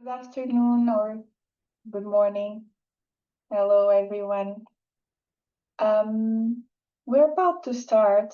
Good afternoon or good morning. Hello, everyone. We're about to start.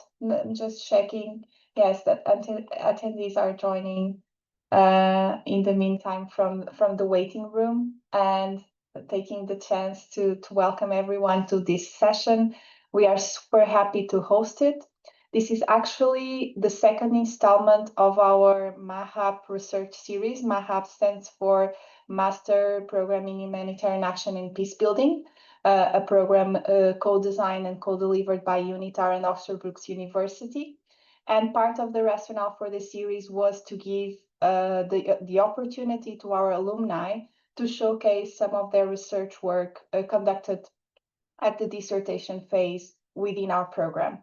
Just checking, yes, that attendees are joining in the meantime from the waiting room and taking the chance to welcome everyone to this session. We are super happy to host it. This is actually the second installment of our MAHAP research series. MAHAP stands for Master Program in Humanitarian Action and Peace Building, a program co-designed and co-delivered by UNITAR and Oxford Brookes University. And part of the rationale for the series was to give the opportunity to our alumni to showcase some of their research work conducted at the dissertation phase within our program.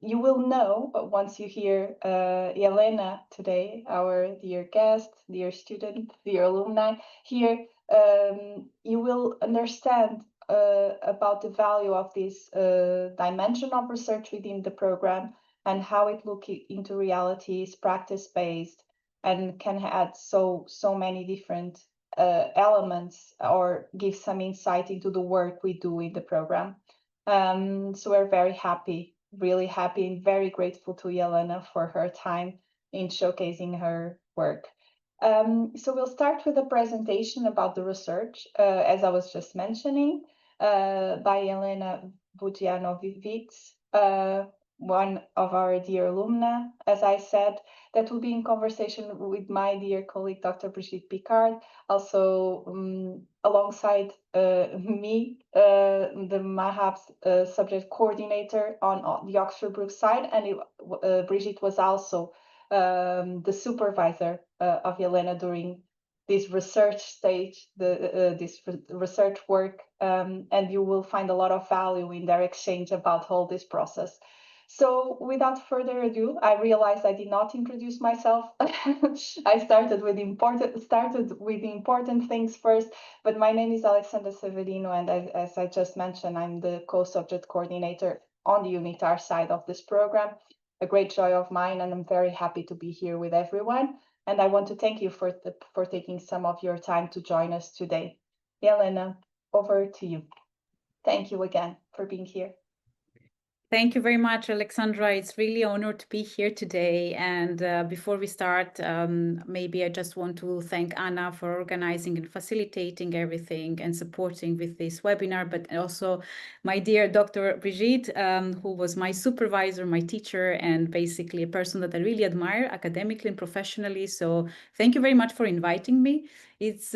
You will know once you hear Jelena today, our dear guest, dear student, dear alumni here, you will understand about the value of this dimension of research within the program and how it looks into reality, is practice-based, and can add so many different elements or give some insight into the work we do in the program. So we're very happy, really happy, and very grateful to Jelena for her time in showcasing her work. So we'll start with a presentation about the research, as I was just mentioning, by Jelena Vougianovits, one of our dear alumna, as I said. That will be in conversation with my dear colleague, Dr. Brigitte Picard, also alongside me, the MAHAP subject coordinator on the Oxford Brookes side, and Brigitte was also the supervisor of Jelena during this research stage, this research work, and you will find a lot of value in their exchange about all this process. So without further ado, I realized I did not introduce myself. I started with the important things first, but my name is Alexandra Severino, and as I just mentioned, I'm the co-subject coordinator on the UNITAR side of this program. A great joy of mine, and I'm very happy to be here with everyone. And I want to thank you for taking some of your time to join us today. Jelena, over to you. Thank you again for being here. Thank you very much, Alexandra. It's really an honor to be here today. And before we start, maybe I just want to thank Anna for organizing and facilitating everything and supporting with this webinar, but also my dear Dr. Brigitte, who was my supervisor, my teacher, and basically a person that I really admire academically and professionally. So thank you very much for inviting me. It's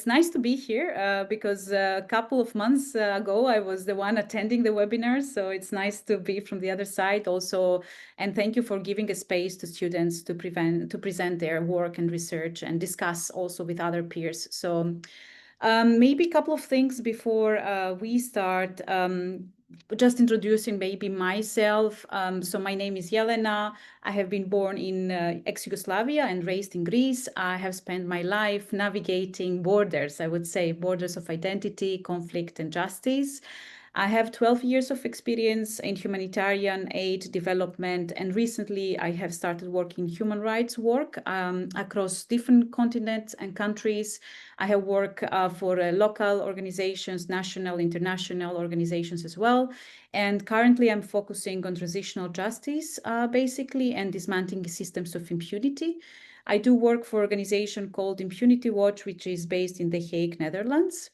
nice to be here because a couple of months ago, I was the one attending the webinar. So it's nice to be from the other side also. And thank you for giving a space to students to present their work and research and discuss also with other peers. So maybe a couple of things before we start. Just introducing maybe myself. So my name is Jelena. I have been born in ex-Yugoslavia and raised in Greece. I have spent my life navigating borders, I would say, borders of identity, conflict, and justice. I have 12 years of experience in humanitarian aid development, and recently I have started working human rights work across different continents and countries. I have worked for local organizations, national, international organizations as well. And currently I'm focusing on transitional justice, basically, and dismantling systems of impunity. I do work for an organization called Impunity Watch, which is based in The Hague, Netherlands.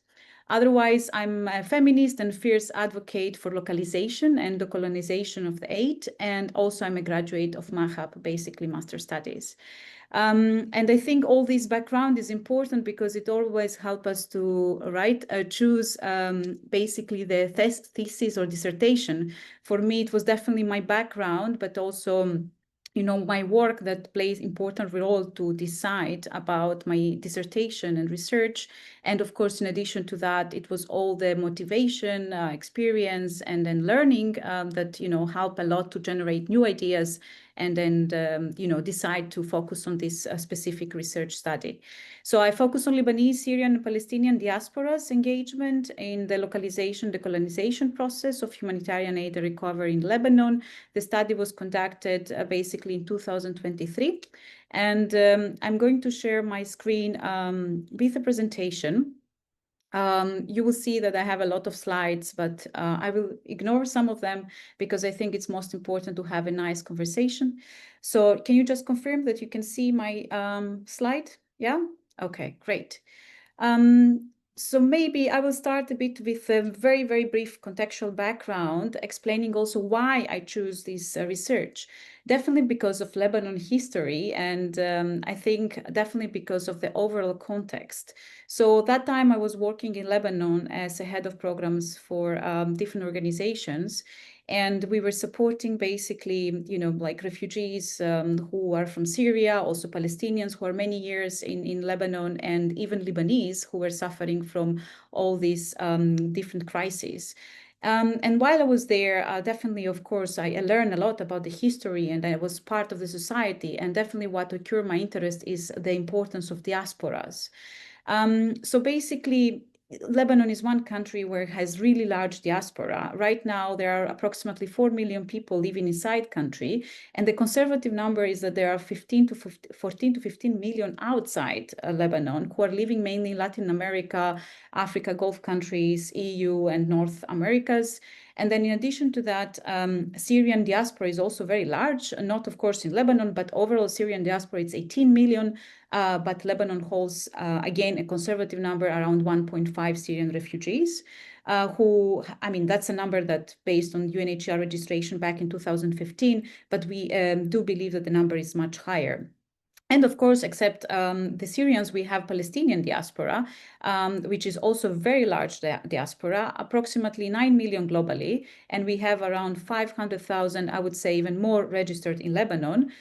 Otherwise, I'm a feminist and fierce advocate for localization and decolonization of the aid. And also I'm a graduate of MAHAP, basically Master Studies. And I think all this background is important because it always helps us to choose basically the thesis or dissertation. For me, it was definitely my background, but also my work that plays important role to decide about my dissertation and research. And of course, in addition to that, it was all the motivation, experience, and then learning that, help a lot to generate new ideas and then, decide to focus on this specific research study. So I focus on Lebanese, Syrian, and Palestinian diasporas engagement in the localization, decolonization process of humanitarian aid and recovery in Lebanon. The study was conducted basically in 2023. And I'm going to share my screen with a presentation. You will see that I have a lot of slides, but I will ignore some of them because I think it's most important to have a nice conversation. So can you just confirm that you can see my slide? Yeah? Okay, great. So maybe I will start a bit with a very, very brief contextual background, explaining also why I choose this research. Definitely because of Lebanon history, and I think definitely because of the overall context. So that time I was working in Lebanon as a head of programs for different organizations. And we were supporting basically, you know, like refugees who are from Syria, also Palestinians who are many years in Lebanon, and even Lebanese who were suffering from all these different crises. And while I was there, definitely, of course, I learned a lot about the history and I was part of the society. And definitely what occurred my interest is the importance of diasporas. So basically, Lebanon is one country where it has really large diaspora. Right now, there are approximately 4 million people living inside country, and the conservative number is that there are 14 to 15 million outside Lebanon who are living mainly in Latin America, Africa, Gulf countries, EU, and North Americas. And then in addition to that, Syrian diaspora is also very large, not of course in Lebanon, but overall Syrian diaspora, it's 18 million. But Lebanon holds, again, a conservative number around 1.5 Syrian refugees, who, I mean, that's a number that based on UNHCR registration back in 2015, but we do believe that the number is much higher. And of course, except the Syrians, we have Palestinian diaspora, which is also very large diaspora, approximately 9 million globally. And we have around 500,000, I would say even more, registered in Lebanon,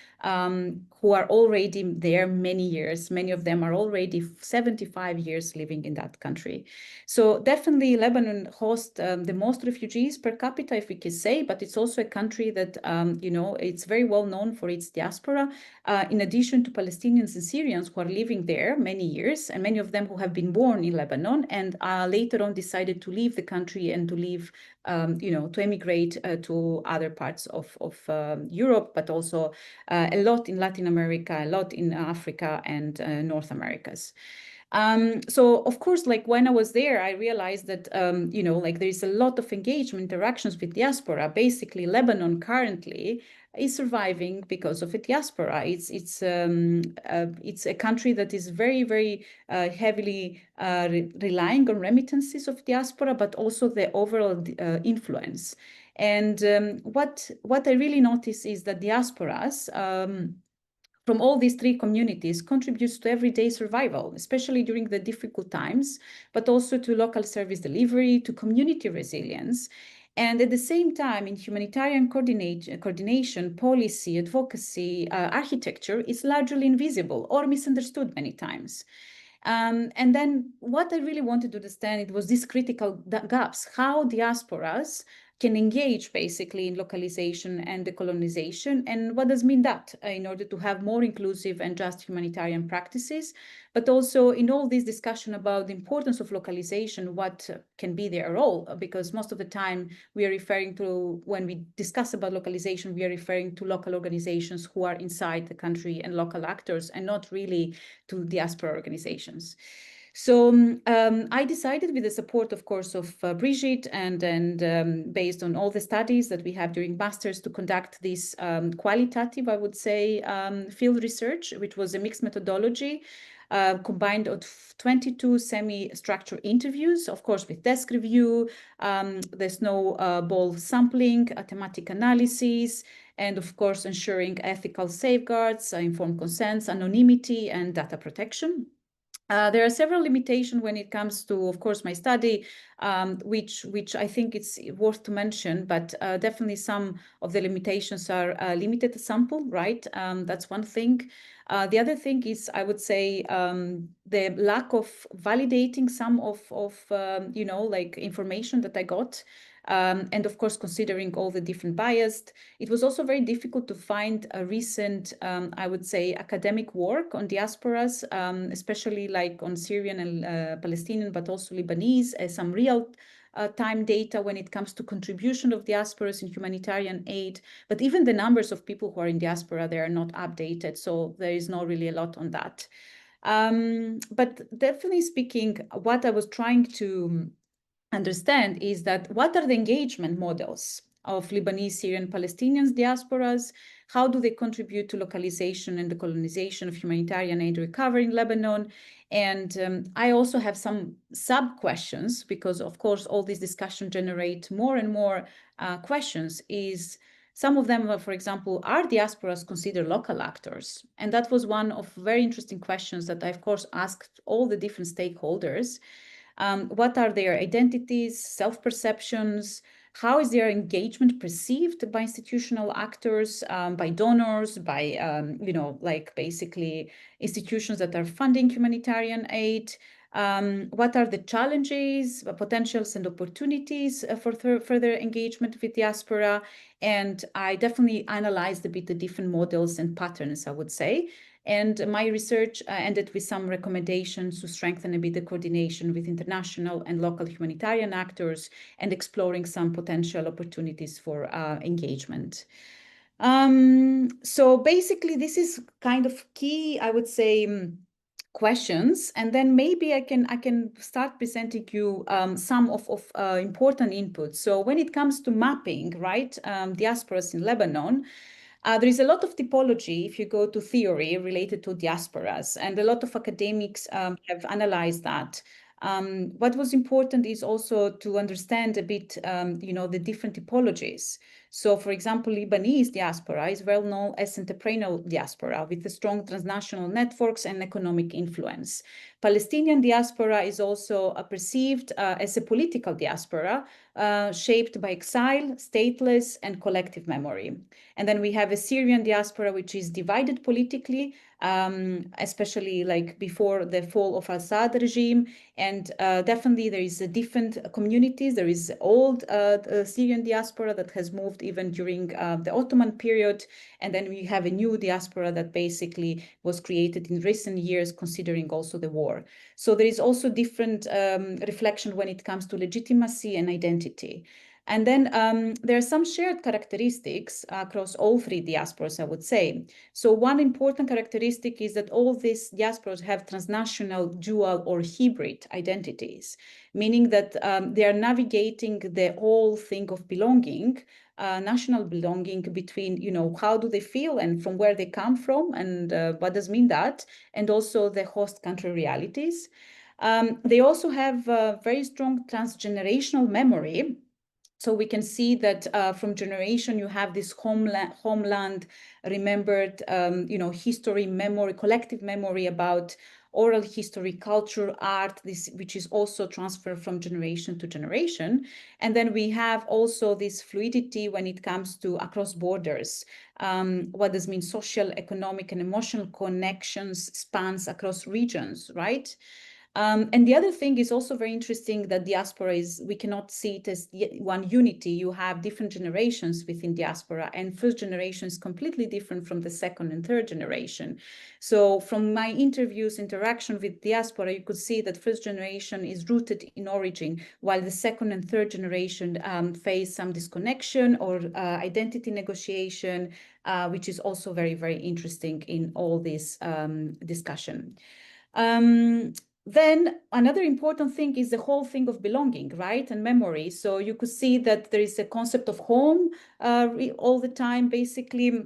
who are already there many years. Many of them are already 75 years living in that country. So definitely Lebanon hosts the most refugees per capita, if we can say, but it's also a country that, you know, it's very well known for its diaspora. In addition to Palestinians and Syrians who are living there many years, and many of them who have been born in Lebanon and later on decided to leave the country and to leave, you know, to emigrate to other parts of Europe, but also a lot in Latin America, a lot in Africa and North Americas. So of course, like when I was there, I realized that, you know, like there is a lot of engagement, interactions with diaspora. Basically, Lebanon currently is surviving because of a diaspora. It's a country that is very, very heavily relying on remittances of diaspora, but also the overall influence. And what I really notice is that diasporas from all these three communities contributes to everyday survival, especially during the difficult times, but also to local service delivery, to community resilience. And at the same time, in humanitarian coordination, policy, advocacy, architecture is largely invisible or misunderstood many times. And then what I really wanted to understand, it was these critical gaps, how diasporas can engage basically in localization and decolonization. And what does mean that in order to have more inclusive and just humanitarian practices, but also in all this discussion about the importance of localization, what can be their role? Because most of the time we are referring to, when we discuss about localization, we are referring to local organizations who are inside the country and local actors and not really to diaspora organizations. So I decided, with the support, of course, of Brigitte and based on all the studies that we have during masters, to conduct this qualitative, I would say, field research, which was a mixed methodology combined of 22 semi-structured interviews, of course, with desk review, the snowball sampling, thematic analysis, and of course, ensuring ethical safeguards, informed consents, anonymity, and data protection. There are several limitations when it comes to, of course, my study, which I think it's worth to mention, but definitely some of the limitations are limited sample, right? That's one thing. The other thing is, I would say, the lack of validating some of you know, like information that I got. And of course, considering all the different bias, it was also very difficult to find a recent, I would say, academic work on diasporas, especially like on Syrian and Palestinian, but also Lebanese, some real time data when it comes to contribution of diasporas in humanitarian aid, but even the numbers of people who are in diaspora, they are not updated, so there is not really a lot on that. But definitely speaking, what I was trying to understand is that what are the engagement models of Lebanese, Syrian, Palestinian diasporas? How do they contribute to localization and the colonization of humanitarian aid recovery in Lebanon? And I also have some sub-questions because, of course, all this discussion generate more and more questions. Some of them, for example, are diasporas considered local actors? And that was one of very interesting questions that I, of course, asked all the different stakeholders. What are their identities, self-perceptions? How is their engagement perceived by institutional actors, by donors, by, like basically institutions that are funding humanitarian aid? What are the challenges, potentials, and opportunities for further engagement with diaspora? And I definitely analyzed a bit the different models and patterns, I would say. And my research ended with some recommendations to strengthen a bit the coordination with international and local humanitarian actors and exploring some potential opportunities for engagement. So basically, this is kind of key, I would say, questions, and then maybe I can start presenting you some of important inputs. So when it comes to mapping, right, diasporas in Lebanon, there is a lot of typology if you go to theory related to diasporas, and a lot of academics have analyzed that. What was important is also to understand a bit, the different typologies. So, for example, Lebanese diaspora is well known as entrepreneurial diaspora with the strong transnational networks and economic influence. Palestinian diaspora is also perceived as a political diaspora shaped by exile, stateless, and collective memory. And then we have a Syrian diaspora, which is divided politically, especially like before the fall of Assad regime. And definitely there is a different communities. There is old Syrian diaspora that has moved even during the Ottoman period. And then we have a new diaspora that basically was created in recent years, considering also the war. So there is also different reflection when it comes to legitimacy and identity. And then there are some shared characteristics across all three diasporas, I would say. So one important characteristic is that all these diasporas have transnational, dual, or hybrid identities, meaning that they are navigating the whole thing of belonging, national belonging between, how do they feel and from where they come from and what does mean that, and also the host country realities. They also have very strong transgenerational memory. So we can see that from generation, you have this homeland remembered, history, memory, collective memory about oral history, culture, art, which is also transferred from generation to generation. And then we have also this fluidity when it comes to across borders. What does mean social, economic, and emotional connections spans across regions, right? And the other thing is also very interesting that diaspora we cannot see it as one unity. You have different generations within diaspora, and first generation is completely different from the second and third generation. So from my interaction with diaspora, you could see that first generation is rooted in origin, while the second and third generation face some disconnection or identity negotiation, which is also very, very interesting in all this discussion. Then another important thing is the whole thing of belonging, right, and memory. So you could see that there is a concept of home all the time, basically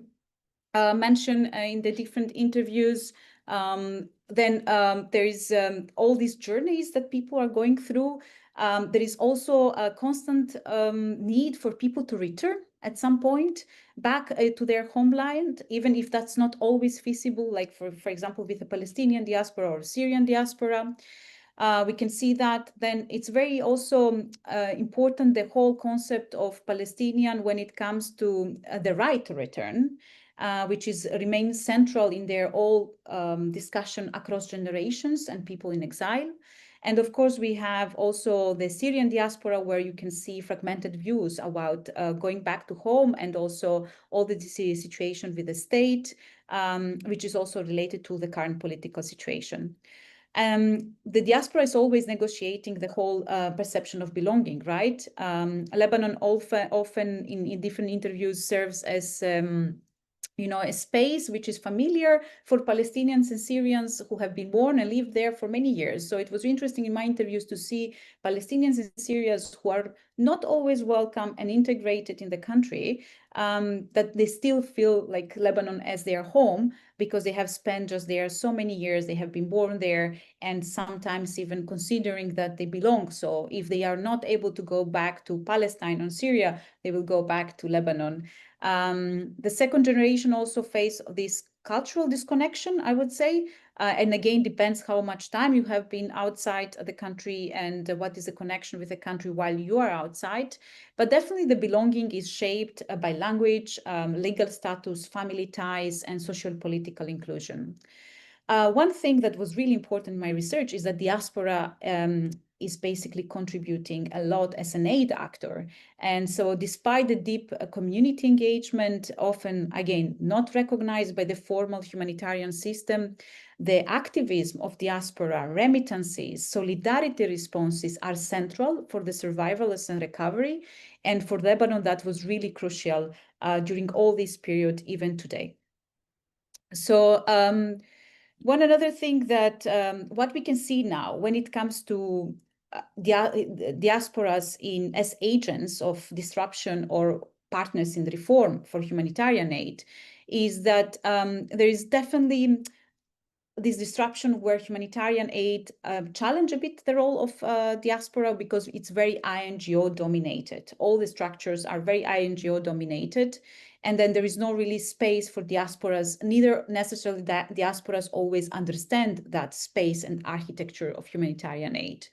mentioned in the different interviews. Then there is all these journeys that people are going through. There is also a constant need for people to return at some point back to their homeland, even if that's not always feasible, like for example, with the Palestinian diaspora or Syrian diaspora. We can see that then it's very also important, the whole concept of Palestinian when it comes to the right to return, which remains central in their whole discussion across generations and people in exile. And of course, we have also the Syrian diaspora, where you can see fragmented views about going back to home, and also all the situation with the state, which is also related to the current political situation. The diaspora is always negotiating the whole perception of belonging, right? Lebanon often in different interviews serves as a space which is familiar for Palestinians and Syrians who have been born and lived there for many years. So it was interesting in my interviews to see Palestinians and Syrians who are not always welcome and integrated in the country, that they still feel like Lebanon as their home because they have spent just there so many years, they have been born there, and sometimes even considering that they belong. So if they are not able to go back to Palestine or Syria, they will go back to Lebanon. The second generation also face this cultural disconnection, I would say. And again, depends how much time you have been outside the country and what is the connection with the country while you are outside. But definitely the belonging is shaped by language, legal status, family ties, and social political inclusion. One thing that was really important in my research is that diaspora is basically contributing a lot as an aid actor. And so despite the deep community engagement, often, again, not recognized by the formal humanitarian system, the activism of diaspora, remittances, solidarity responses are central for the survival and recovery. And for Lebanon, that was really crucial during all this period, even today. So one another thing that what we can see now when it comes to diasporas as agents of disruption or partners in reform for humanitarian aid is that there is definitely this disruption where humanitarian aid challenge a bit the role of diaspora because it's very INGO dominated. All the structures are very INGO dominated. And then there is no really space for diasporas, neither necessarily that diasporas always understand that space and architecture of humanitarian aid.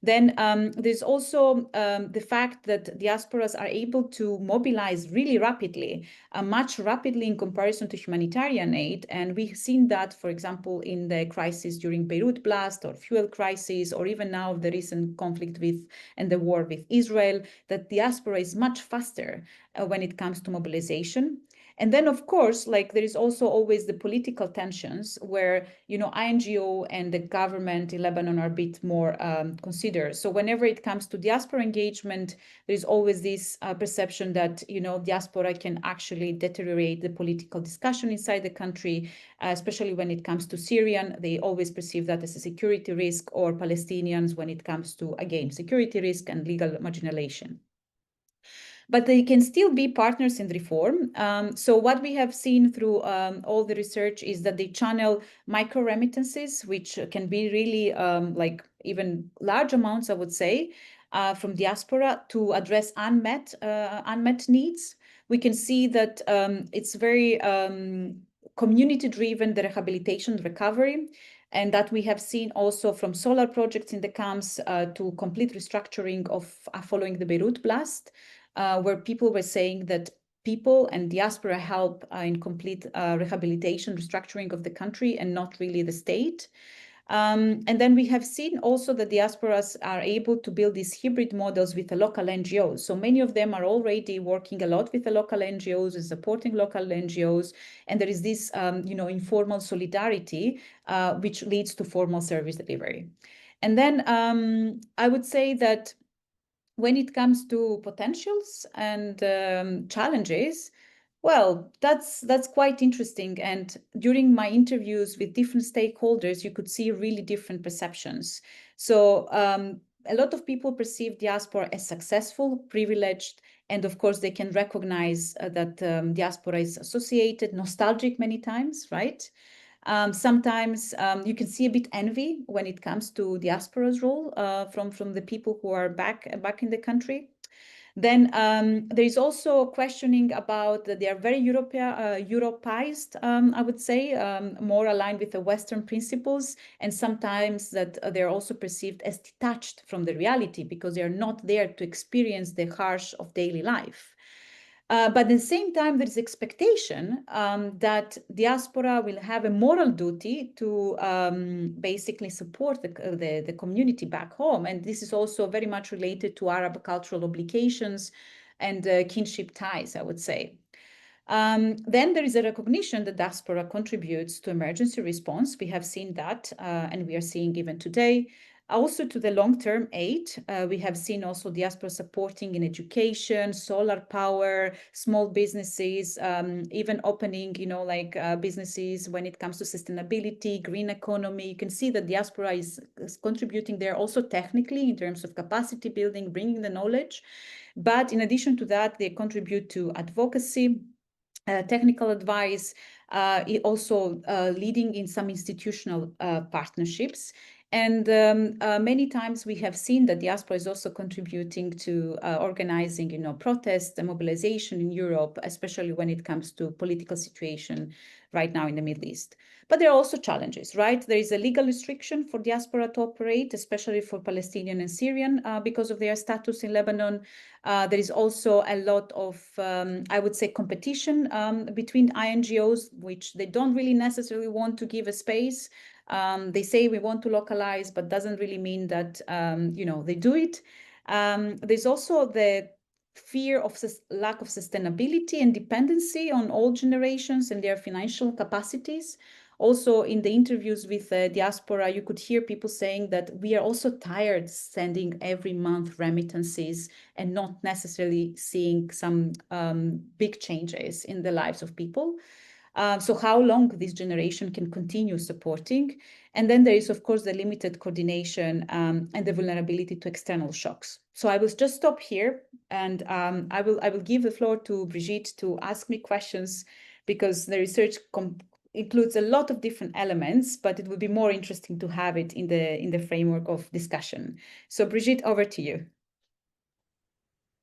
Then there's also the fact that diasporas are able to mobilize really rapidly, much rapidly in comparison to humanitarian aid. And we've seen that, for example, in the crisis during Beirut blast or fuel crisis, or even now the recent conflict with and the war with Israel, that diaspora is much faster when it comes to mobilization. And then, of course, like there is also always the political tensions where, INGO and the government in Lebanon are a bit more considered. So whenever it comes to diaspora engagement, there is always this perception that, diaspora can actually deteriorate the political discussion inside the country, especially when it comes to Syrian. They always perceive that as a security risk, or Palestinians when it comes to, again, security risk and legal marginalization. But they can still be partners in reform. So what we have seen through all the research is that they channel micro remittances, which can be really like even large amounts, I would say, from diaspora to address unmet needs. We can see that it's very community-driven, the rehabilitation recovery, and that we have seen also from solar projects in the camps to complete restructuring of following the Beirut blast. Where people were saying that people and diaspora help in complete rehabilitation, restructuring of the country, and not really the state. And then we have seen also that diasporas are able to build these hybrid models with the local NGOs. So many of them are already working a lot with the local NGOs and supporting local NGOs. And there is this, informal solidarity, which leads to formal service delivery. And then I would say that when it comes to potentials and challenges, well, that's quite interesting. And during my interviews with different stakeholders, you could see really different perceptions. So a lot of people perceive diaspora as successful, privileged, and of course they can recognize that diaspora is associated, nostalgic many times, right? Sometimes you can see a bit envy when it comes to diaspora's role from the people who are back in the country. Then there is also questioning about that they are very Europeized, I would say, more aligned with the Western principles, and sometimes that they're also perceived as detached from the reality because they are not there to experience the harsh of daily life. But at the same time, there is expectation that diaspora will have a moral duty to basically support the community back home. And this is also very much related to Arab cultural obligations and kinship ties, I would say. Then there is a recognition that diaspora contributes to emergency response. We have seen that, and we are seeing even today. Also to the long-term aid, we have seen also diaspora supporting in education, solar power, small businesses, even opening, like businesses when it comes to sustainability, green economy. You can see that diaspora is contributing there also technically in terms of capacity building, bringing the knowledge. But in addition to that, they contribute to advocacy, technical advice, also leading in some institutional partnerships. And many times we have seen that diaspora is also contributing to organizing, protests and mobilization in Europe, especially when it comes to political situation right now in the Middle East. But there are also challenges, right? There is a legal restriction for diaspora to operate, especially for Palestinian and Syrian, because of their status in Lebanon. There is also a lot of, I would say, competition between INGOs, which they don't really necessarily want to give a space. They say we want to localize, but doesn't really mean that, they do it. There's also the fear of lack of sustainability and dependency on old generations and their financial capacities. Also, in the interviews with diaspora, you could hear people saying that we are also tired sending every month remittances and not necessarily seeing some big changes in the lives of people. So how long this generation can continue supporting. And then there is, of course, the limited coordination and the vulnerability to external shocks. So I will just stop here, and I will give the floor to Brigitte to ask me questions, because the research includes a lot of different elements, but it would be more interesting to have it in the framework of discussion. So Brigitte, over to you.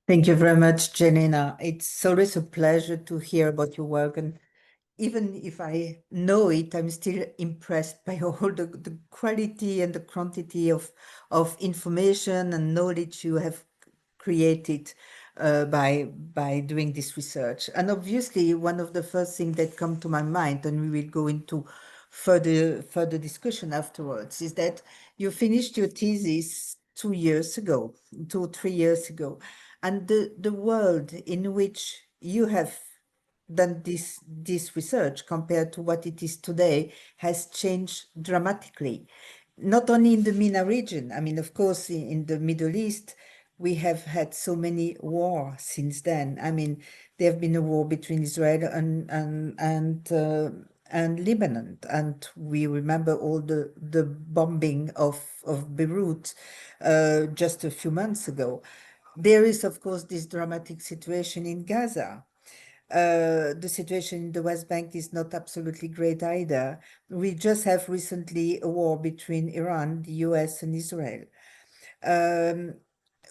Thank you very much, Jelena. It's always a pleasure to hear about your work, and even if I know it, I'm still impressed by all the quality and the quantity of information and knowledge you have created by doing this research. And obviously, one of the first things that come to my mind, and we will go into further discussion afterwards, is that you finished your thesis 3 years ago, and the world in which you have done this research compared to what it is today has changed dramatically. Not only in the MENA region, I mean, of course, in the Middle East, we have had so many wars since then. I mean, there have been a war between Israel and Lebanon, and we remember all the bombing of Beirut just a few months ago. There is, of course, this dramatic situation in Gaza. The situation in the West Bank is not absolutely great either. We just have recently a war between Iran, the US, and Israel.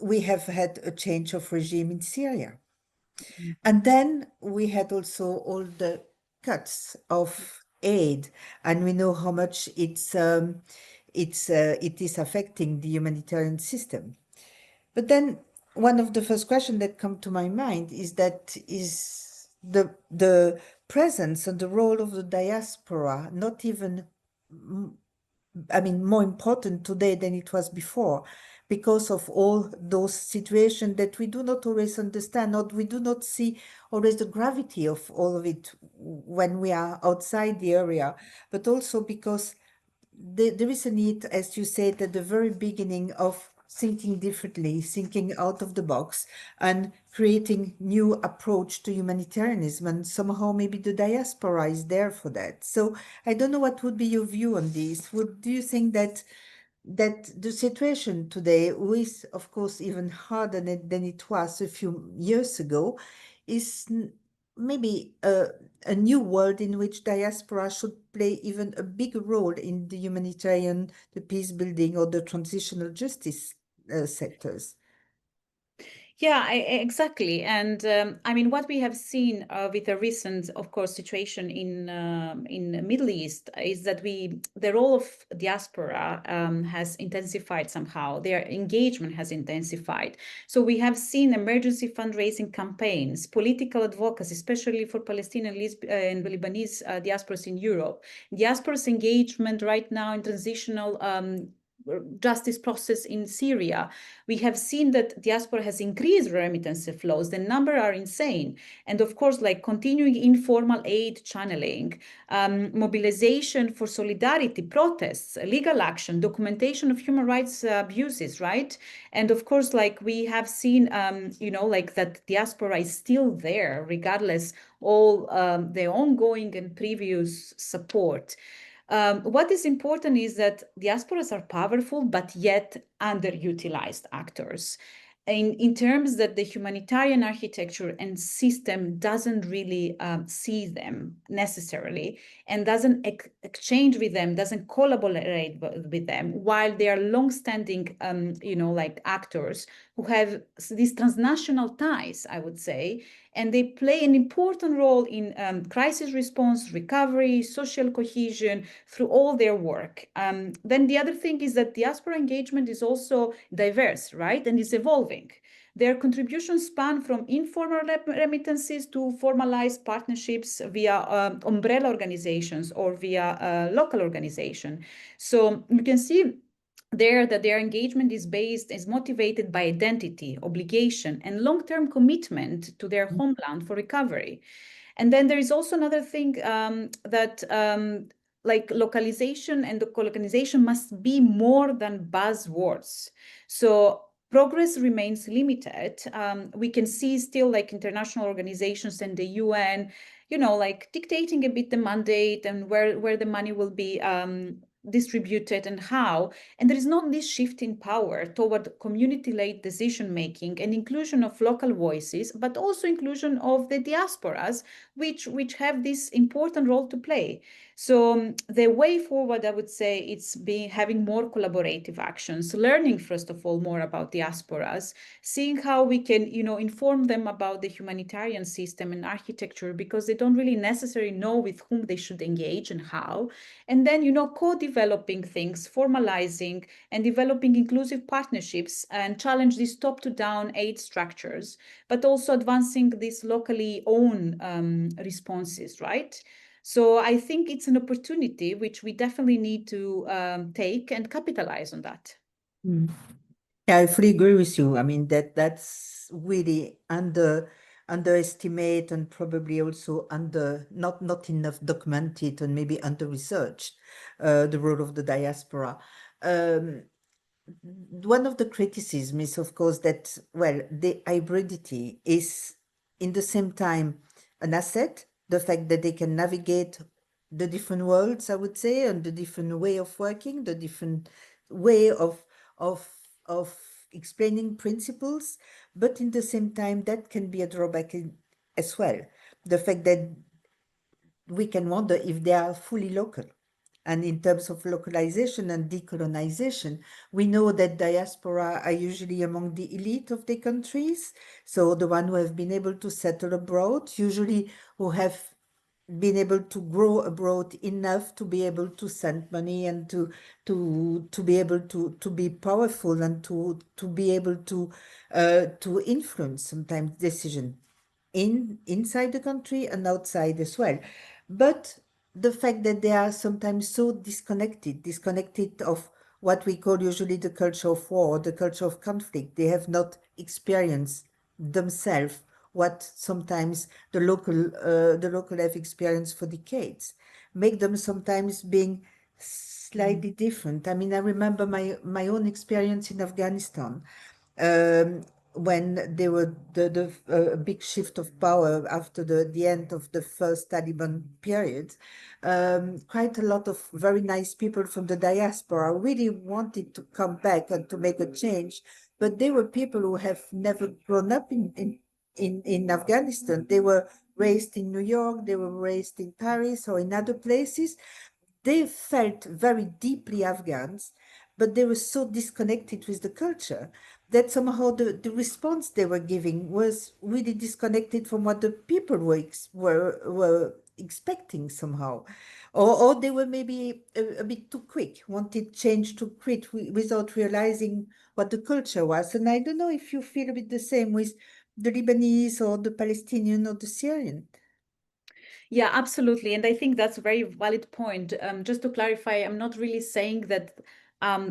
We have had a change of regime in Syria. And then we had also all the cuts of aid, and we know how much it is affecting the humanitarian system. But then one of the first questions that come to my mind is the presence and the role of the diaspora not even, I mean, more important today than it was before, because of all those situations that we do not always understand, or we do not see always the gravity of all of it when we are outside the area, but also because there is a need, as you said at the very beginning, of thinking differently, thinking out of the box, and creating new approach to humanitarianism. And somehow maybe the diaspora is there for that. So I don't know what would be your view on this. Do you think that the situation today, is of course even harder than it was a few years ago, is maybe a new world in which diaspora should play even a bigger role in the humanitarian, the peace building, or the transitional justice sectors? Yeah, exactly. And I mean, what we have seen with the recent, of course, situation in the Middle East is that the role of diaspora has intensified somehow. Their engagement has intensified. So we have seen emergency fundraising campaigns, political advocacy, especially for Palestinian and Lebanese diasporas in Europe. Diaspora's engagement right now in transitional justice process in Syria. We have seen that diaspora has increased remittance flows. The numbers are insane. And of course, like continuing informal aid channeling, mobilization for solidarity, protests, legal action, documentation of human rights abuses, right? And of course, like we have seen, like that diaspora is still there, regardless all the ongoing and previous support. What is important is that diasporas are powerful, but yet underutilized actors in terms that the humanitarian architecture and system doesn't really see them necessarily and doesn't exchange with them, doesn't collaborate with them, while they are long-standing, like actors who have these transnational ties, I would say, and they play an important role in crisis response, recovery, social cohesion through all their work. Then the other thing is that diaspora engagement is also diverse, right? And is evolving. Their contributions span from informal remittances to formalized partnerships via umbrella organizations or via local organization. So you can see there that their engagement is motivated by identity, obligation, and long-term commitment to their homeland for recovery. And then there is also another thing that like localization and the colonization must be more than buzzwords. So progress remains limited. We can see still like international organizations and the UN, like dictating a bit the mandate and where the money will be distributed and how. And there is not this shift in power toward community-led decision-making and inclusion of local voices, but also inclusion of the diasporas, which have this important role to play. So the way forward, I would say, it's having more collaborative actions, learning, first of all, more about diasporas, seeing how we can, inform them about the humanitarian system and architecture, because they don't really necessarily know with whom they should engage and how. And then, co-developing things, formalizing and developing inclusive partnerships and challenge these top-to-down aid structures, but also advancing these locally owned responses, right? So I think it's an opportunity which we definitely need to take and capitalize on that. Mm. Yeah, I fully agree with you. I mean, that's really underestimate and probably also not enough documented and maybe under-researched, the role of the diaspora. One of the criticisms is, of course, that, well, the hybridity is in the same time an asset, the fact that they can navigate the different worlds, I would say, and the different way of working, the different way of explaining principles, but in the same time, that can be a drawback as well. The fact that we can wonder if they are fully local. And in terms of localization and decolonization, we know that diaspora are usually among the elite of the countries. So the one who have been able to settle abroad, usually who have been able to grow abroad enough to be able to send money and to be able to be powerful and to be able to influence sometimes decision inside the country and outside as well. But the fact that they are sometimes so disconnected of what we call usually the culture of war, the culture of conflict, they have not experienced themselves what sometimes the local have experienced for decades, make them sometimes being slightly different. I mean, I remember my own experience in Afghanistan. When there were the big shift of power after the end of the first Taliban period, quite a lot of very nice people from the diaspora really wanted to come back and to make a change, but they were people who have never grown up in Afghanistan. They were raised in New York, they were raised in Paris or in other places. They felt very deeply Afghans, but they were so disconnected with the culture that somehow the response they were giving was really disconnected from what the people were expecting somehow. Or they were maybe a bit too quick, wanted change too quick without realizing what the culture was. And I don't know if you feel a bit the same with the Lebanese or the Palestinian or the Syrian. Yeah, absolutely. And I think that's a very valid point. Just to clarify, I'm not really saying that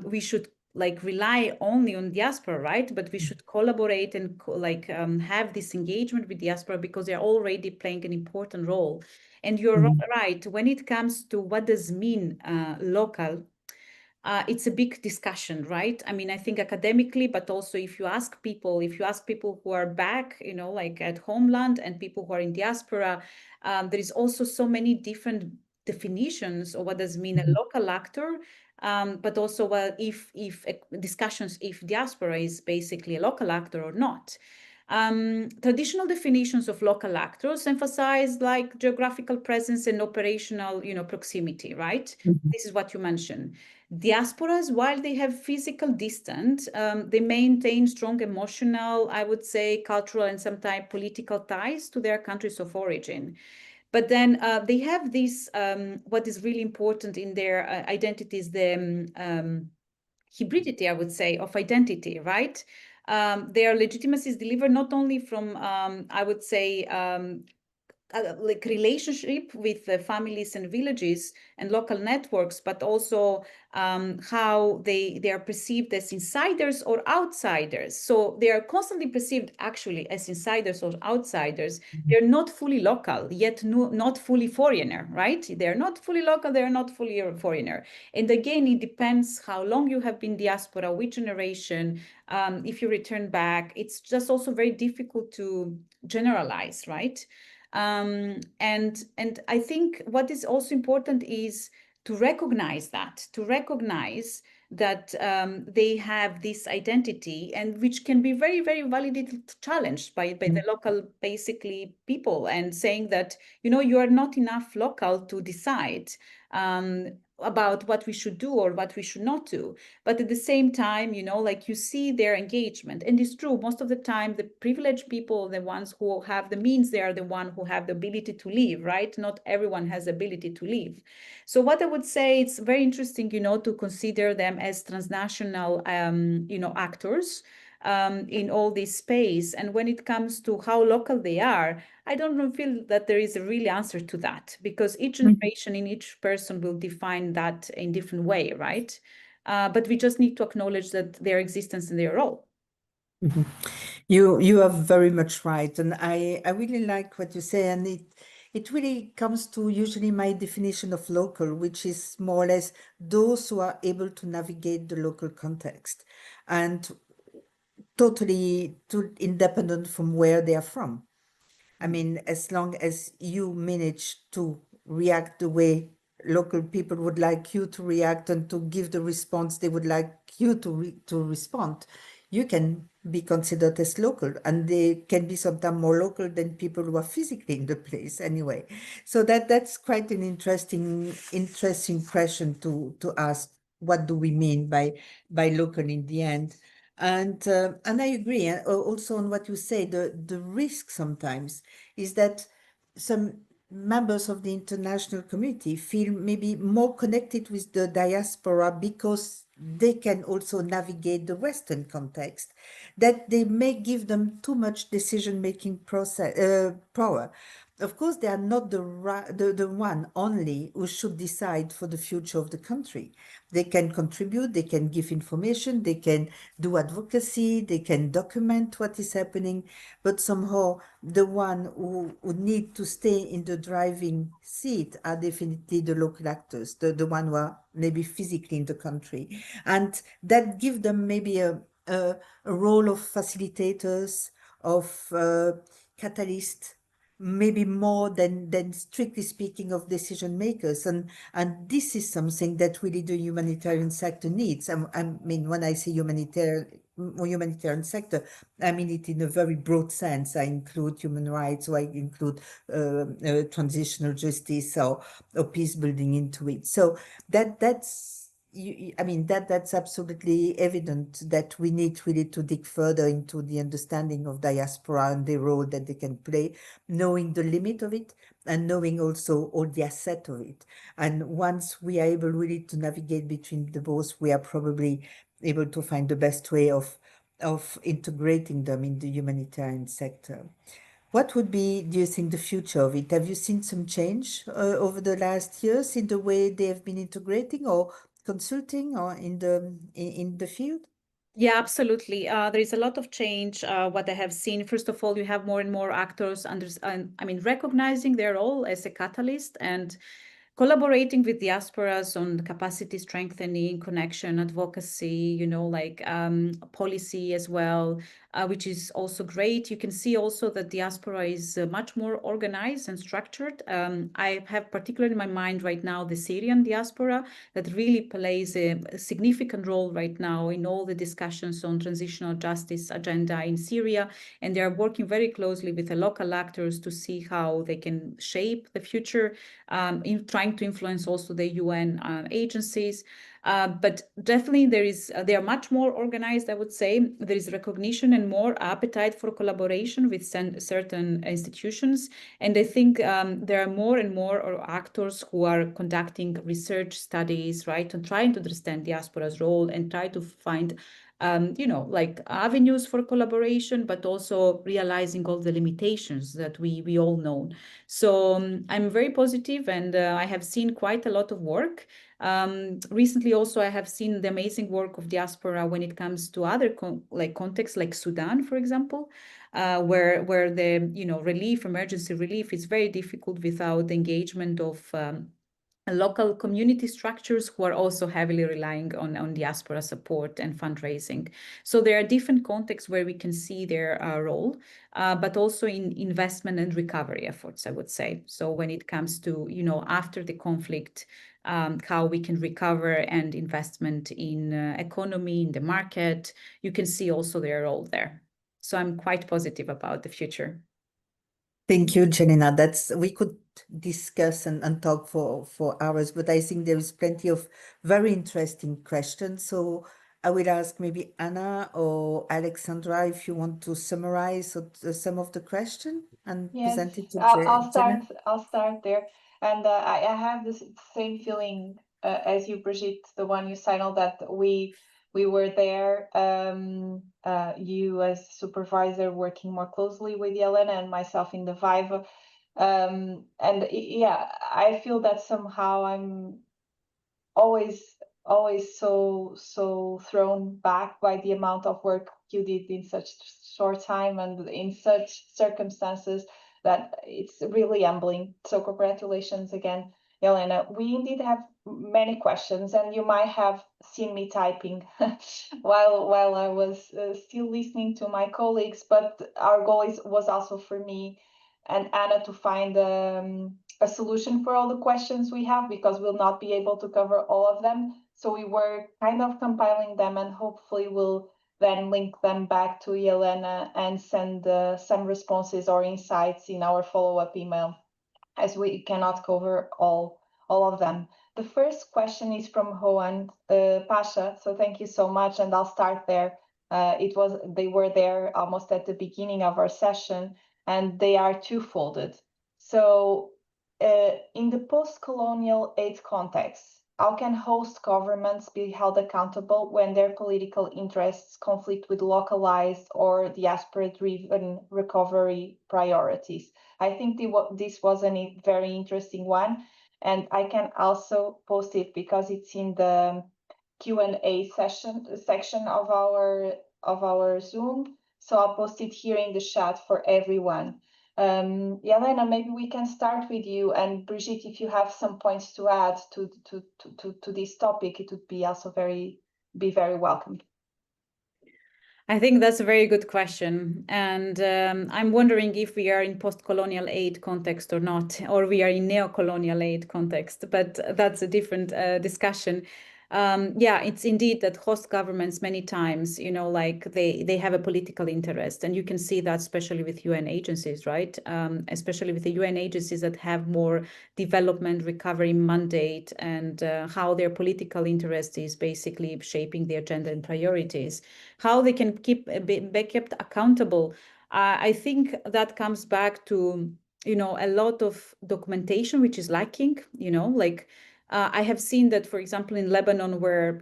we should like rely only on diaspora, right? But we should collaborate and have this engagement with diaspora because they're already playing an important role. And you're right, when it comes to what does mean local, it's a big discussion, right? I mean, I think academically, but also if you ask people who are back, you know, like at homeland and people who are in diaspora, there is also so many different definitions of what does mean a local actor, but also if discussions if diaspora is basically a local actor or not. Traditional definitions of local actors emphasize like geographical presence and operational, you know, proximity, right? This is what you mentioned. Diasporas, while they have physical distance, they maintain strong emotional, I would say, cultural and sometimes political ties to their countries of origin. But then they have this, what is really important in their identity is the hybridity, I would say, of identity, right? Their legitimacy is delivered not only from, I would say, like relationship with the families and villages and local networks, but also how they are perceived as insiders or outsiders. So they are constantly perceived actually as insiders or outsiders. They're not fully local, yet not fully foreigner, right? They're not fully local, they're not fully a foreigner. And again, it depends how long you have been diaspora, which generation, if you return back. It's just also very difficult to generalize, right? And I think what is also important is to recognize that they have this identity, and which can be very, very validly challenged by the local basically people, and saying that, you know, you are not enough local to decide about what we should do or what we should not do. But at the same time, you know, like you see their engagement, and it's true, most of the time the privileged people, the ones who have the means, they are the one who have the ability to leave, right? Not everyone has the ability to leave. So what I would say, it's very interesting, you know, to consider them as transnational you know, actors in all this space. And when it comes to how local they are, I don't feel that there is a real answer to that, because each generation in each person will define that in different way, right? But we just need to acknowledge that their existence and their role. You are very much right, and I really like what you say, and it really comes to usually my definition of local, which is more or less those who are able to navigate the local context and totally independent from where they are from. I mean, as long as you manage to react the way local people would like you to react and to give the response they would like you to respond, you can be considered as local, and they can be sometimes more local than people who are physically in the place anyway. So that's quite an interesting question to ask. What do we mean by local in the end? And I agree also on what you say. The risk sometimes is that some members of the international community feel maybe more connected with the diaspora because they can also navigate the Western context, that they may give them too much decision-making power. Of course, they are not the one only who should decide for the future of the country. They can contribute, they can give information, they can do advocacy, they can document what is happening, but somehow the one who need to stay in the driving seat are definitely the local actors, the one who are maybe physically in the country. And that give them maybe a role of facilitators, of catalysts, maybe more than strictly speaking of decision makers. And this is something that really the humanitarian sector needs. I mean, when I say humanitarian sector, I mean it in a very broad sense. I include human rights, or I include transitional justice, or peace building into it. So that's I mean, that's absolutely evident that we need really to dig further into the understanding of diaspora and the role that they can play, knowing the limit of it and knowing also all the asset of it. And once we are able really to navigate between the both, we are probably able to find the best way of integrating them in the humanitarian sector. What would be, do you think, the future of it? Have you seen some change over the last years in the way they have been integrating, or consulting or in the field? Yeah, absolutely. There is a lot of change. What I have seen, first of all, you have more and more actors recognizing their role as a catalyst and collaborating with diasporas on capacity strengthening, connection, advocacy, policy as well, which is also great. You can see also that diaspora is much more organized and structured. I have particularly in my mind right now the Syrian diaspora that really plays a significant role right now in all the discussions on transitional justice agenda in Syria. And they are working very closely with the local actors to see how they can shape the future, in trying to influence also the UN agencies. But definitely they are much more organized, I would say. There is recognition and more appetite for collaboration with certain institutions. And I think there are more and more actors who are conducting research studies, right, and trying to understand diaspora's role and try to find avenues for collaboration, but also realizing all the limitations that we all know. So I'm very positive, and I have seen quite a lot of work. Recently, also, I have seen the amazing work of diaspora when it comes to other contexts, like Sudan, for example, where the emergency relief is very difficult without the engagement of local community structures who are also heavily relying on diaspora support and fundraising. So there are different contexts where we can see their role, but also in investment and recovery efforts, I would say. So when it comes to, after the conflict, how we can recover and investment in economy, in the market, you can see also their role there. So I'm quite positive about the future. Thank you, Jelena. We could discuss and talk for hours, but I think there is plenty of very interesting questions. So I will ask maybe Anna or Alexandra if you want to summarize some of the question and present it to Jelena. I'll start there, and I have this same feeling as you, Brigitte, the one you signaled, that we were there. You as supervisor working more closely with Jelena and myself in the Viva, and yeah, I feel that somehow I'm always so thrown back by the amount of work you did in such short time and in such circumstances, that it's really humbling. So congratulations again, Jelena. We indeed have many questions, and you might have seen me typing while I was still listening to my colleagues, but our goal was also for me and Anna to find a solution for all the questions we have, because we'll not be able to cover all of them. So we were kind of compiling them, and hopefully we'll then link them back to Jelena and send some responses or insights in our follow-up email, as we cannot cover all of them. The first question is from Hoan Pasha, so thank you so much, and I'll start there. They were there almost at the beginning of our session, and they are two-folded. So in the post-colonial aid context, how can host governments be held accountable when their political interests conflict with localized or diaspora-driven recovery priorities? I think this was a very interesting one, and I can also post it because it's in the Q&A section of our Zoom. So I'll post it here in the chat for everyone. Jelena, maybe we can start with you, and Brigitte, if you have some points to add to this topic, it would be also very welcome. I think that's a very good question. And I'm wondering if we are in post-colonial aid context or not, or we are in neo-colonial aid context, but that's a different discussion. Yeah, it's indeed that host governments many times, they have a political interest, and you can see that especially with UN agencies, right? Especially with the UN agencies that have more development recovery mandate, and how their political interest is basically shaping the agenda and priorities, how they can be kept accountable. I think that comes back to, a lot of documentation, which is lacking, I have seen that, for example, in Lebanon, where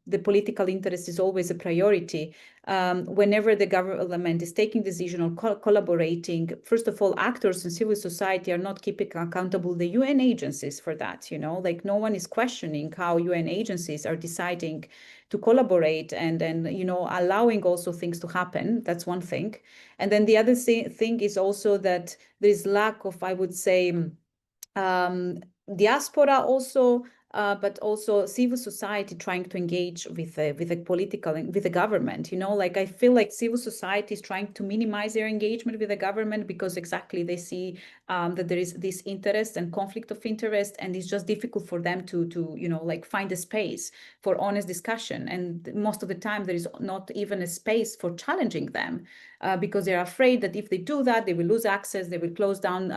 the political interest is always a priority, whenever the government is taking decision or collaborating, first of all, actors in civil society are not keeping accountable the UN agencies for that. Like no one is questioning how UN agencies are deciding to collaborate and allowing also things to happen. That's one thing. And then the other thing is also that there is lack of, I would say, diaspora also, but also civil society trying to engage with the government. Like I feel like civil society is trying to minimize their engagement with the government because exactly they see that there is this interest and conflict of interest, and it's just difficult for them to like find a space for honest discussion. And most of the time there is not even a space for challenging them. Because they're afraid that if they do that, they will lose access, they will close down,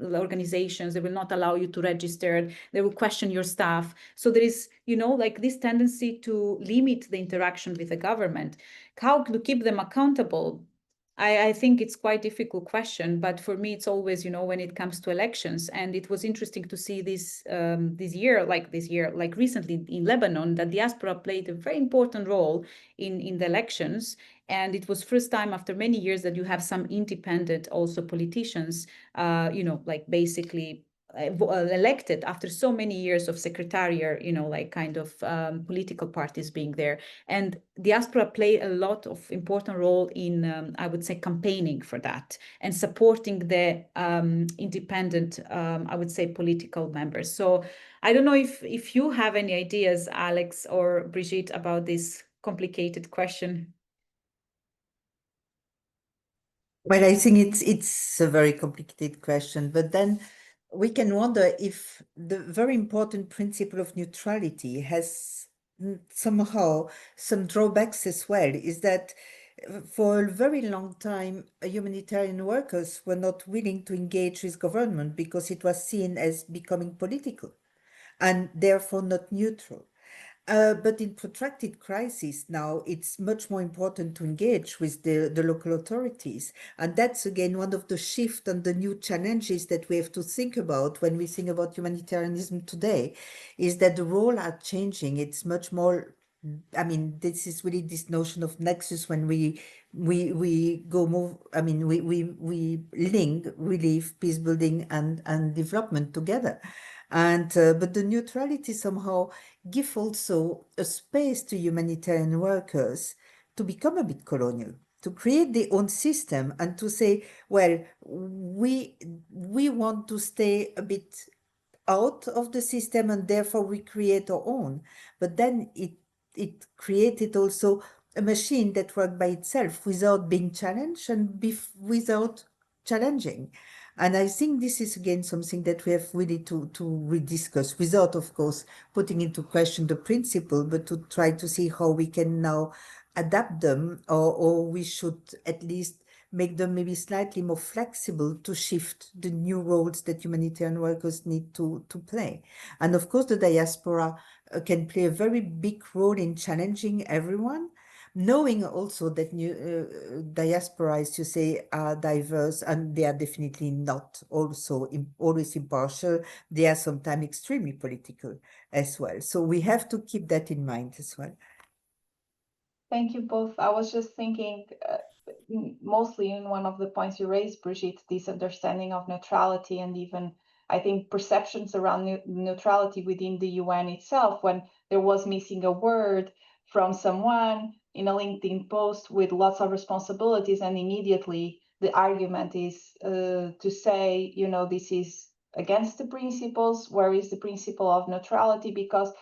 organizations, they will not allow you to register, they will question your staff. So there is, like this tendency to limit the interaction with the government. How to keep them accountable? I think it's quite a difficult question, but for me, it's always, when it comes to elections. And it was interesting to see this year, like recently in Lebanon, that diaspora played a very important role in the elections. And it was first time after many years that you have some independent also politicians, like basically elected after so many years of secretariat, like kind of political parties being there. And diaspora play a lot of important role in, I would say, campaigning for that and supporting the independent, I would say, political members. So I don't know if you have any ideas, Alex or Brigitte, about this complicated question. Well, I think it's a very complicated question, but then we can wonder if the very important principle of neutrality has somehow some drawbacks as well. Is that for a very long time, humanitarian workers were not willing to engage with government because it was seen as becoming political and therefore not neutral. But in protracted crisis now, it's much more important to engage with the local authorities. And that's, again, one of the shifts and the new challenges that we have to think about when we think about humanitarianism today, is that the roles are changing. It's much more, I mean, this is really this notion of nexus when we go move, I mean, we link relief, peace building and development together. And but the neutrality somehow give also a space to humanitarian workers to become a bit colonial, to create their own system and to say, well, we want to stay a bit out of the system and therefore we create our own. But then it created also a machine that worked by itself without being challenged and without challenging. And I think this is, again, something that we have really to rediscuss without, of course, putting into question the principle, but to try to see how we can now adapt them, or we should at least make them maybe slightly more flexible to shift the new roles that humanitarian workers need to play. And of course, the diaspora can play a very big role in challenging everyone, knowing also that diaspora, as you say, are diverse, and they are definitely not also always impartial. They are sometimes extremely political as well. So we have to keep that in mind as well. Thank you both. I was just thinking, mostly in one of the points you raised, Brigitte, this understanding of neutrality and even, I think, perceptions around neutrality within the UN itself, when there was missing a word from someone in a LinkedIn post with lots of responsibilities, and immediately the argument is to say, this is against the principles. Where is the principle of neutrality? Because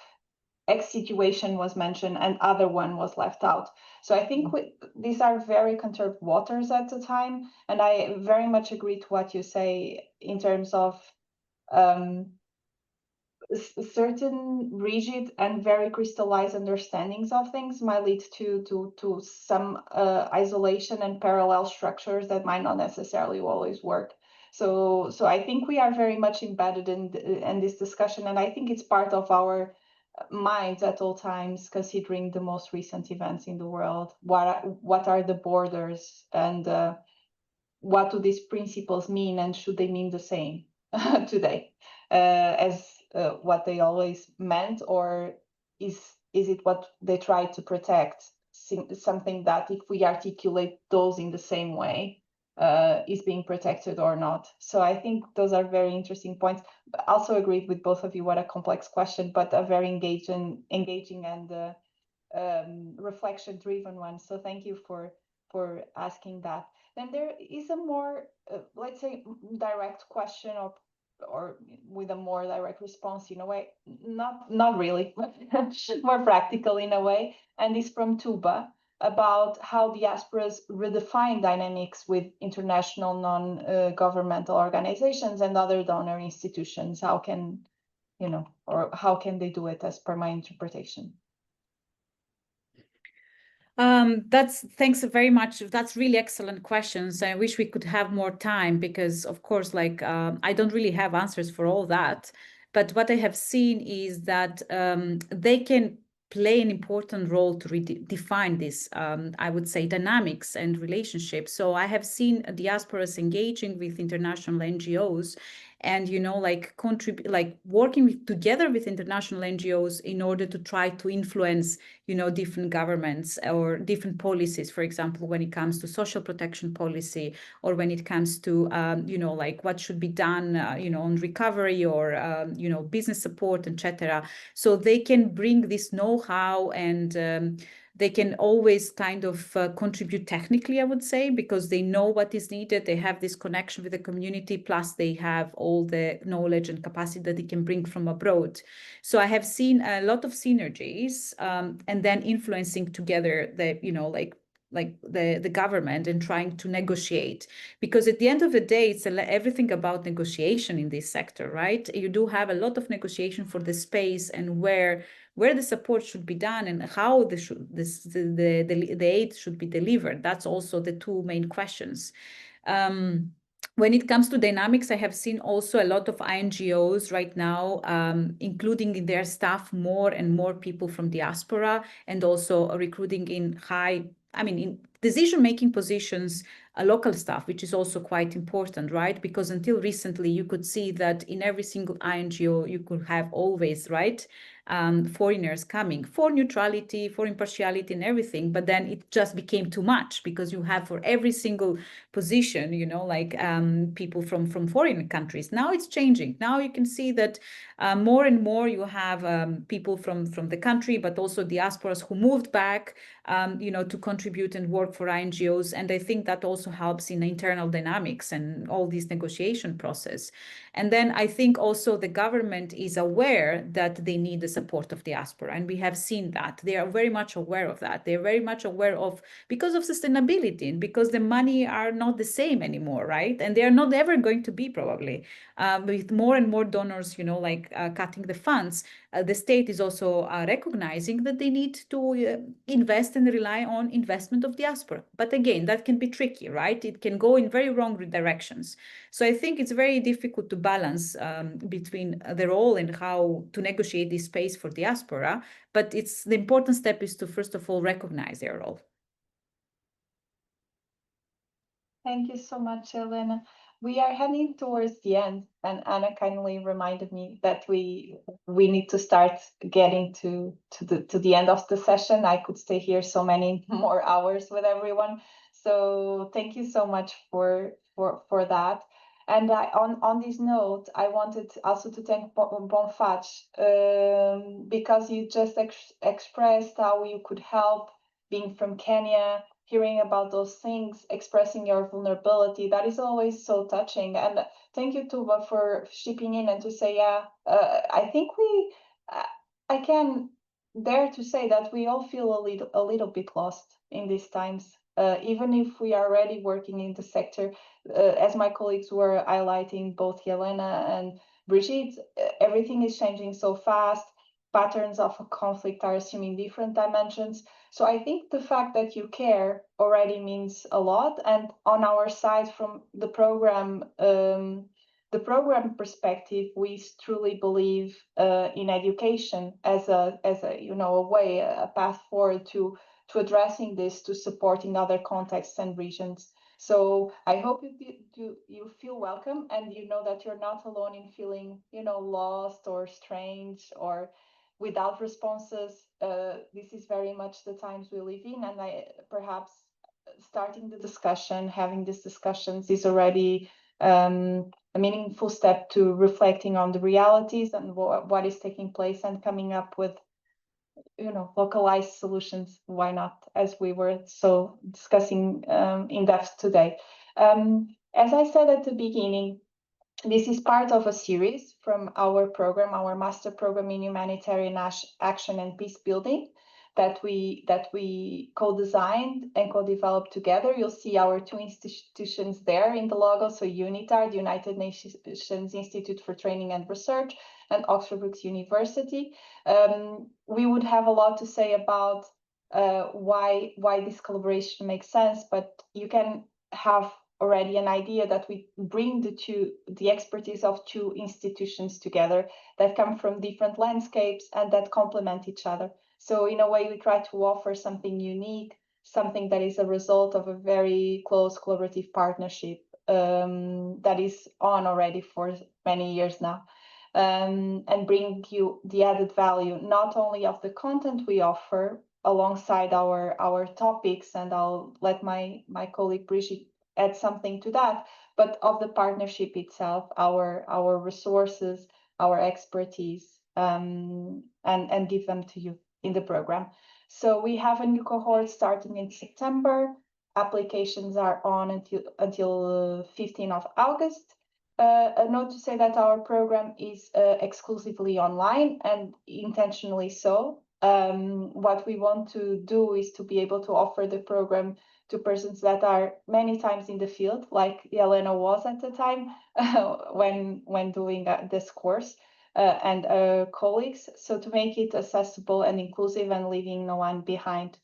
X situation was mentioned and other one was left out. So I think these are very conserved waters at the time. And I very much agree to what you say in terms of certain rigid and very crystallized understandings of things might lead to some isolation and parallel structures that might not necessarily always work. So I think we are very much embedded in this discussion, and I think it's part of our minds at all times, considering the most recent events in the world. What are the borders, and what do these principles mean, and should they mean the same today as what they always meant, or is it what they try to protect? Something that if we articulate those in the same way, is being protected or not. So I think those are very interesting points. Also agreed with both of you, what a complex question, but a very engaging and reflection-driven one. So thank you for asking that. Then there is a more, let's say, direct question, or with a more direct response in a way, not really, more practical in a way, and is from Tuba, about how diasporas redefine dynamics with international non-governmental organizations and other donor institutions. How can, or how can they do it, as per my interpretation? Thanks very much. That's really excellent questions. I wish we could have more time because, of course, like I don't really have answers for all that. But what I have seen is that they can play an important role to redefine this, I would say, dynamics and relationships. So I have seen diasporas engaging with international NGOs and, like working together with international NGOs in order to try to influence, different governments or different policies, for example, when it comes to social protection policy, or when it comes to, like what should be done, on recovery or, business support, etc. So they can bring this know-how and they can always kind of contribute technically, I would say, because they know what is needed. They have this connection with the community, plus they have all the knowledge and capacity that they can bring from abroad. So I have seen a lot of synergies and then influencing together the, like the government and trying to negotiate, because at the end of the day, it's everything about negotiation in this sector, right? You do have a lot of negotiation for the space and where the support should be done and how the aid should be delivered. That's also the two main questions. When it comes to dynamics, I have seen also a lot of INGOs right now, including in their staff more and more people from diaspora, and also recruiting in in decision-making positions, local staff, which is also quite important, right? Because until recently, you could see that in every single INGO, you could have always, right, foreigners coming for neutrality, for impartiality and everything. But then it just became too much because you have for every single position, people from foreign countries. Now it's changing. Now you can see that more and more you have people from the country, but also diasporas who moved back, to contribute and work for INGOs. And I think that also helps in internal dynamics and all this negotiation process. And then I think also the government is aware that they need the support of diaspora. And we have seen that. They are very much aware of that. They're very much aware of, because of sustainability and because the money are not the same anymore, right? And they are not ever going to be, probably. With more and more donors, cutting the funds, the state is also recognizing that they need to invest and rely on investment of diaspora. But again, that can be tricky, right? It can go in very wrong directions. So I think it's very difficult to balance between the role and how to negotiate this space for diaspora. But the important step is to, first of all, recognize their role. Thank you so much, Jelena. We are heading towards the end, and Anna kindly reminded me that we need to start getting to the end of the session. I could stay here so many more hours with everyone. So thank you so much for that. And on this note, I wanted also to thank Bonfach, because you just expressed how you could help, being from Kenya, hearing about those things, expressing your vulnerability. That is always so touching. And thank you, Tuba, for shipping in and to say, I think I can dare to say that we all feel a little bit lost in these times. Even if we are already working in the sector, as my colleagues were highlighting, both Jelena and Brigitte, everything is changing so fast. Patterns of a conflict are assuming different dimensions. So I think the fact that you care already means a lot. And on our side, from the program perspective, we truly believe in education as a way, a path forward to addressing this, to supporting other contexts and regions. So I hope you feel welcome, and you know that you're not alone in feeling, lost or strange or without responses. This is very much the times we live in, and perhaps starting the discussion, having these discussions is already a meaningful step to reflecting on the realities and what is taking place and coming up with localized solutions. Why not, as we were so discussing in depth today. As I said at the beginning, this is part of a series from our program, our master program in humanitarian action and peace building, that we co-designed and co-developed together. You'll see our two institutions there in the logo. So UNITAR, the United Nations Institute for Training and Research, and Oxford Brookes University. We would have a lot to say about why this collaboration makes sense, but you can have already an idea that we bring the expertise of two institutions together that come from different landscapes and that complement each other. So in a way, we try to offer something unique, something that is a result of a very close collaborative partnership that is on already for many years now. And bring you the added value, not only of the content we offer alongside our topics, and I'll let my colleague Brigitte add something to that, but of the partnership itself, our resources, our expertise, and give them to you in the program. So we have a new cohort starting in September. Applications are on until 15th of August. A note to say that our program is exclusively online, and intentionally so. What we want to do is to be able to offer the program to persons that are many times in the field, like Jelena was at the time when doing this course, and colleagues. So to make it accessible and inclusive and leaving no one behind.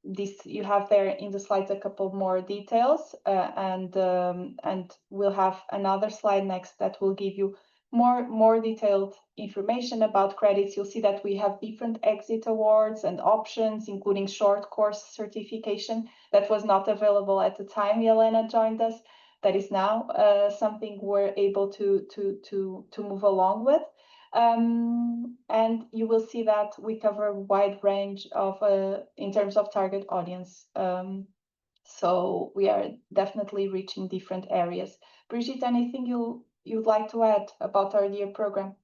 This you have there in the slides a couple more details, and we'll have another slide next that will give you more detailed information about credits. You'll see that we have different exit awards and options, including short course certification that was not available at the time Jelena joined us. That is now something we're able to move along with. And you will see that we cover a wide range of in terms of target audience. So we are definitely reaching different areas. Brigitte, anything you'd like to add about our year program?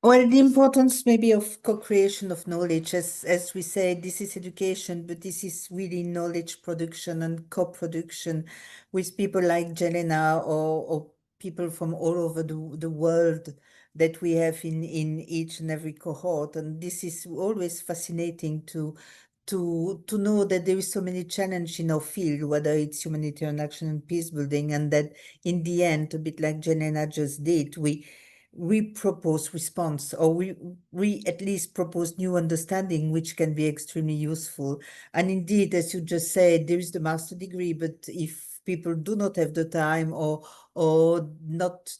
Well, the importance maybe of co-creation of knowledge, as we say, this is education, but this is really knowledge production and co-production with people like Jelena or people from all over the world that we have in each and every cohort. And this is always fascinating to know that there is so many challenges in our field, whether it's humanitarian action and peace building, and that in the end, a bit like Jelena just did, we propose response, or we at least propose new understanding, which can be extremely useful. And indeed, as you just said, there is the master degree, but if people do not have the time or not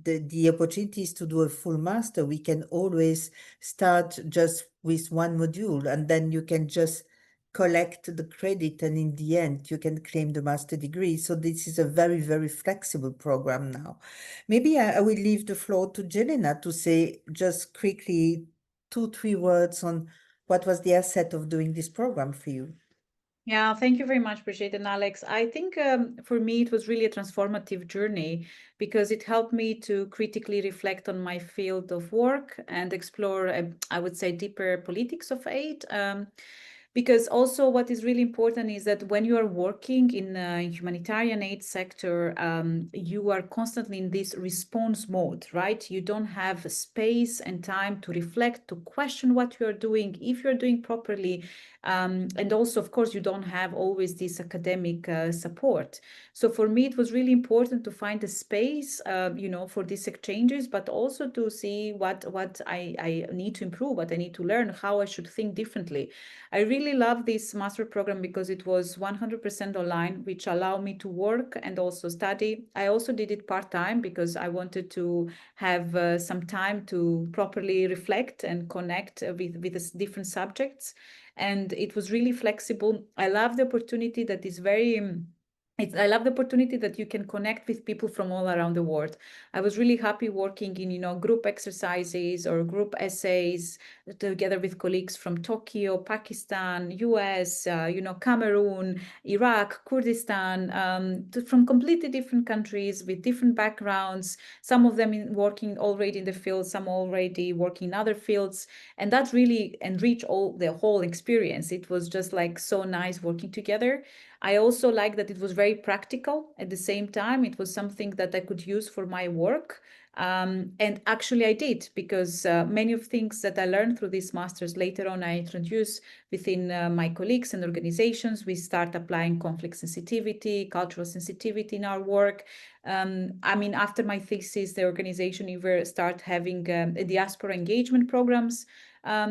the opportunities to do a full master, we can always start just with one module, and then you can just collect the credit, and in the end you can claim the master degree. So this is a very, very flexible program now. Maybe I will leave the floor to Jelena to say just quickly 2-3 words on what was the asset of doing this program for you. Yeah, thank you very much, Brigitte and Alex. I think for me, it was really a transformative journey because it helped me to critically reflect on my field of work and explore, I would say, deeper politics of aid. Because also what is really important is that when you are working in the humanitarian aid sector, you are constantly in this response mode, right? You don't have space and time to reflect, to question what you are doing, if you're doing properly. And also, of course, you don't have always this academic support. So for me, it was really important to find a space, for these exchanges, but also to see what I need to improve, what I need to learn, how I should think differently. I really really love this master program because it was 100% online, which allowed me to work and also study. I also did it part-time because I wanted to have some time to properly reflect and connect with the different subjects. And it was really flexible. I love the opportunity that is very... I love the opportunity that you can connect with people from all around the world. I was really happy working in, group exercises or group essays together with colleagues from Tokyo, Pakistan, US, Cameroon, Iraq, Kurdistan, from completely different countries with different backgrounds. Some of them working already in the field, some already working in other fields. And that really enriched the whole experience. It was just like so nice working together. I also like that it was very practical at the same time. It was something that I could use for my work. And actually I did, because many of things that I learned through these masters later on I introduce within my colleagues and organizations. We start applying conflict sensitivity, cultural sensitivity in our work. After my thesis, the organization even start having diaspora engagement programs.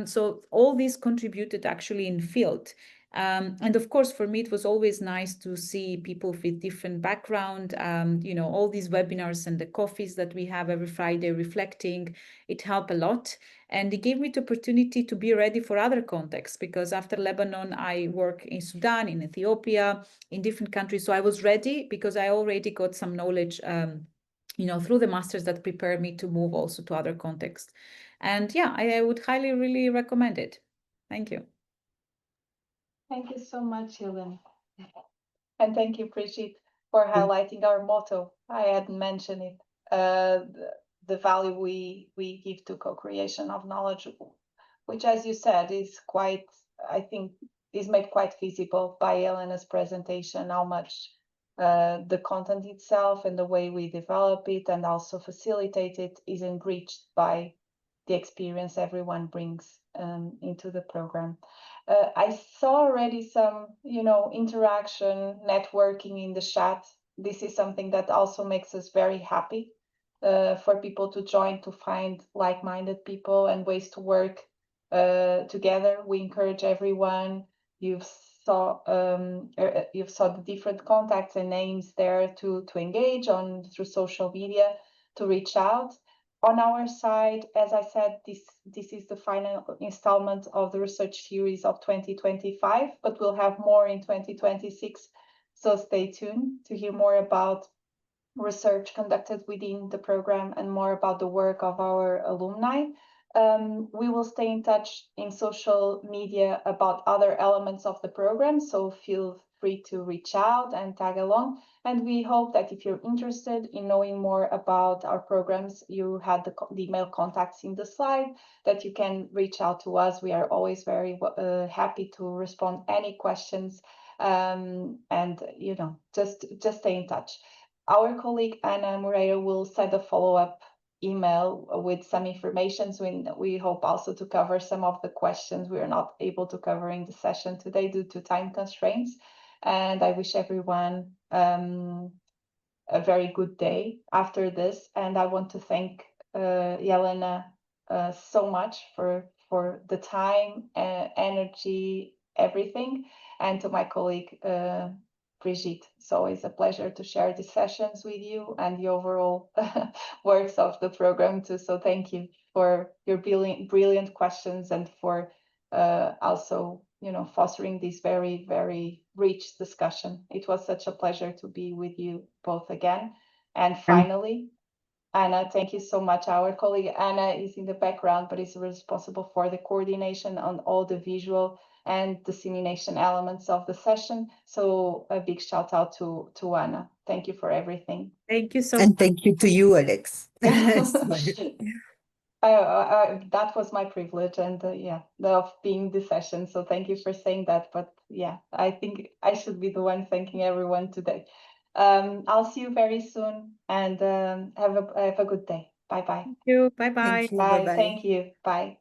So all these contributed actually in field. And of course, for me, it was always nice to see people with different background, all these webinars and the coffees that we have every Friday reflecting, it helped a lot. And it gave me the opportunity to be ready for other contexts, because after Lebanon, I work in Sudan, in Ethiopia, in different countries. So I was ready because I already got some knowledge, through the masters that prepared me to move also to other contexts. And yeah, I would highly, really recommend it. Thank you. Thank you so much, Jelena. And thank you, Brigitte, for highlighting our motto. I hadn't mentioned it. The value we give to co-creation of knowledge, which, as you said, is quite, I think, is made quite visible by Jelena's presentation, how much the content itself and the way we develop it and also facilitate it is enriched by the experience everyone brings into the program. I saw already some, interaction, networking in the chat. This is something that also makes us very happy for people to join, to find like-minded people and ways to work together. We encourage everyone. You saw the different contacts and names there to engage on through social media, to reach out. On our side, as I said, this is the final installment of the research series of 2025, but we'll have more in 2026. So stay tuned to hear more about research conducted within the program and more about the work of our alumni. We will stay in touch in social media about other elements of the program, so feel free to reach out and tag along. And we hope that if you're interested in knowing more about our programs, you had the email contacts in the slide, that you can reach out to us. We are always very happy to respond any questions, and just stay in touch. Our colleague Ana Moreira will send a follow-up email with some information. So we hope also to cover some of the questions we are not able to cover in the session today due to time constraints. And I wish everyone a very good day after this. And I want to thank Jelena so much for the time, energy, everything, and to my colleague Brigitte. It's always a pleasure to share these sessions with you and the overall works of the program too. So thank you for your brilliant questions and for also, fostering this very, very rich discussion. It was such a pleasure to be with you both again. And finally, Anna, thank you so much. Our colleague Anna is in the background, but is responsible for the coordination on all the visual and dissemination elements of the session. So a big shout out to Anna. Thank you for everything. Thank you so much. And thank you to you, Alex. That was my privilege and of being the session. So thank you for saying that. But yeah, I think I should be the one thanking everyone today. I'll see you very soon and have a good day. Bye-bye. Thank you. Bye-bye. Thank you. Bye. Bye-bye. Thank you. Bye.